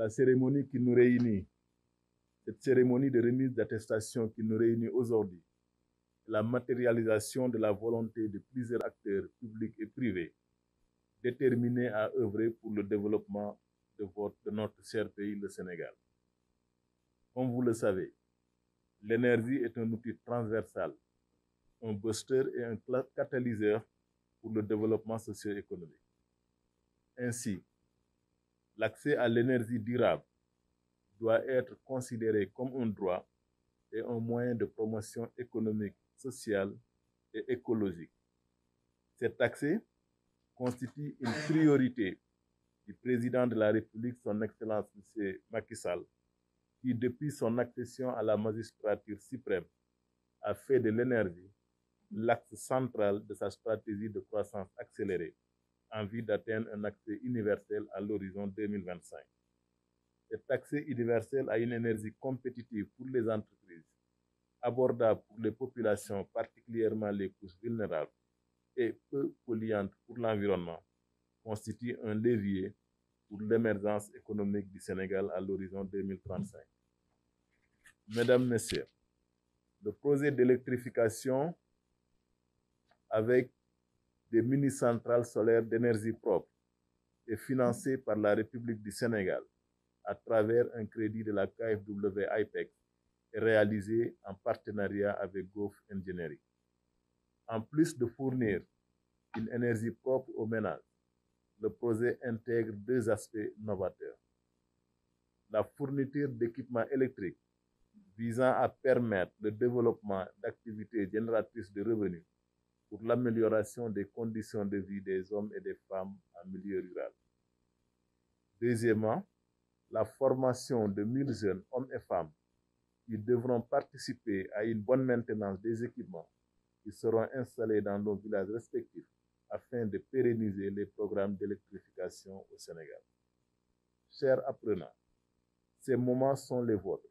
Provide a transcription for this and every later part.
la cérémonie qui nous réunit, cette cérémonie de remise d'attestation qui nous réunit aujourd'hui, la matérialisation de la volonté de plusieurs acteurs publics et privés déterminés à œuvrer pour le développement de notre cher pays, le Sénégal. Comme vous le savez, l'énergie est un outil transversal, un booster et un catalyseur pour le développement socio-économique. Ainsi, l'accès à l'énergie durable doit être considéré comme un droit et un moyen de promotion économique, sociale et écologique. Cet accès constitue une priorité du président de la République, son Excellence M. Macky Sall, qui, depuis son accession à la magistrature suprême, a fait de l'énergie l'axe central de sa stratégie de croissance accélérée en vue d'atteindre un accès universel à l'horizon 2025. Cet accès universel à une énergie compétitive pour les entreprises, abordable pour les populations, particulièrement les couches vulnérables, et peu polluantes pour l'environnement, constitue un levier pour l'émergence économique du Sénégal à l'horizon 2035. Mesdames, Messieurs, le projet d'électrification avec des mini-centrales solaires d'énergie propre est financé par la République du Sénégal à travers un crédit de la KfW IPEX et réalisé en partenariat avec Gulf Engineering. En plus de fournir une énergie propre aux ménages, le projet intègre deux aspects novateurs. La fourniture d'équipements électriques visant à permettre le développement d'activités génératrices de revenus pour l'amélioration des conditions de vie des hommes et des femmes en milieu rural. Deuxièmement, la formation de 1000 jeunes hommes et femmes qui devront participer à une bonne maintenance des équipements qui seront installés dans nos villages respectifs afin de pérenniser les programmes d'électrification au Sénégal. Chers apprenants, ces moments sont les vôtres.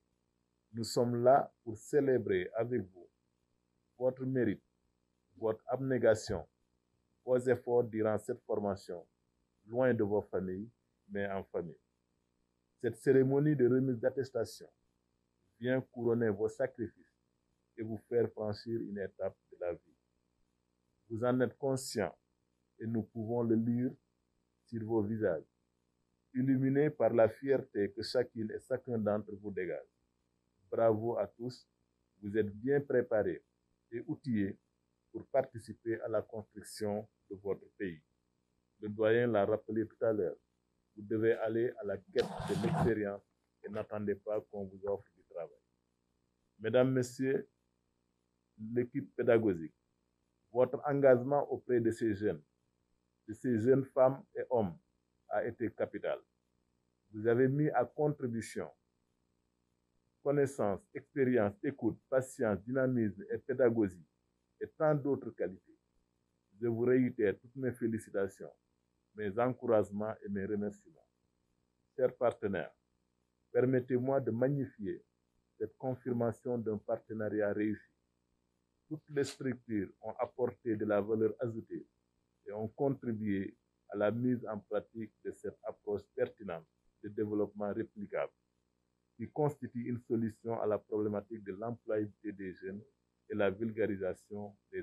Nous sommes là pour célébrer avec vous votre mérite, votre abnégation, vos efforts durant cette formation, loin de vos familles, mais en famille. Cette cérémonie de remise d'attestation vient couronner vos sacrifices et vous faire franchir une étape de la vie. Vous en êtes conscients et nous pouvons le lire sur vos visages, illuminés par la fierté que chacune et chacun d'entre vous dégage. Bravo à tous, vous êtes bien préparés et outillés pour participer à la construction de votre pays. Le doyen l'a rappelé tout à l'heure, vous devez aller à la quête de l'expérience et n'attendez pas qu'on vous offre du travail. Mesdames, Messieurs, l'équipe pédagogique, votre engagement auprès de ces jeunes femmes et hommes a été capital. Vous avez mis à contribution connaissance, expérience, écoute, patience, dynamisme et pédagogie et tant d'autres qualités. Je vous réitère toutes mes félicitations, mes encouragements et mes remerciements. Chers partenaires, permettez-moi de magnifier cette confirmation d'un partenariat réussi. Toutes les structures ont apporté de la valeur ajoutée et ont contribué à la mise en pratique de cette approche pertinente de développement réplicable, qui constitue une solution à la problématique de l'employabilité des jeunes et la vulgarisation des